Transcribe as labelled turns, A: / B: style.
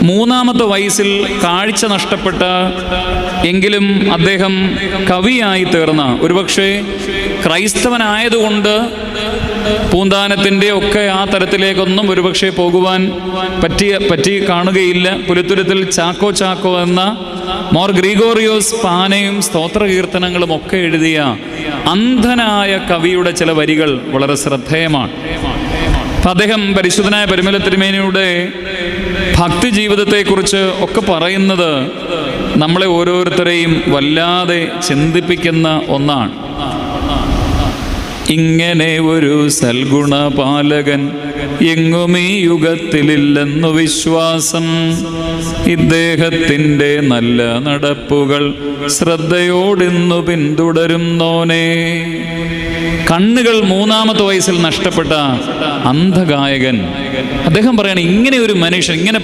A: മൂന്നാമത്തെ വയസ്സിൽ കാഴ്ച നഷ്ടപ്പെട്ട എങ്കിലും അദ്ദേഹം കവിയായി തീർന്ന, ഒരുപക്ഷെ ക്രൈസ്തവനായതുകൊണ്ട് പൂന്താനത്തിൻ്റെ ഒക്കെ ആ തരത്തിലേക്കൊന്നും ഒരുപക്ഷെ പോകുവാൻ പറ്റി കാണുകയില്ല. പുലിത്തുരുത്തിൽ ചാക്കോ എന്ന മോർ ഗ്രിഗോറിയോസ് പാനയും സ്തോത്രകീർത്തനങ്ങളും ഒക്കെ എഴുതിയ അന്ധനായ കവിയുടെ ചില വരികൾ വളരെ ശ്രദ്ധേയമാണ്. അദ്ദേഹം പരിശുദ്ധനായ പരിമല തിരുമേനിയുടെ ഭക്തി ജീവിതത്തെക്കുറിച്ച് ഒക്കെ പറയുന്നത് നമ്മളെ ഓരോരുത്തരെയും വല്ലാതെ ചിന്തിപ്പിക്കുന്ന ഒന്നാണ്. ഇങ്ങനെ ഒരു സൽഗുണപാലകൻ എങ്ങും ഈ യുഗത്തിലില്ലെന്നു വിശ്വാസം. ഇദ്ദേഹത്തിൻ്റെ നല്ല നടപ്പുകൾ ശ്രദ്ധയോടിന്നു പിന്തുടരുന്നോനെ. കണ്ണുകൾ മൂന്നാമത്തെ വയസ്സിൽ നഷ്ടപ്പെട്ട അന്ധഗായകൻ അദ്ദേഹം പറയണ, ഇങ്ങനെ ഒരു മനുഷ്യൻ, ഇങ്ങനെ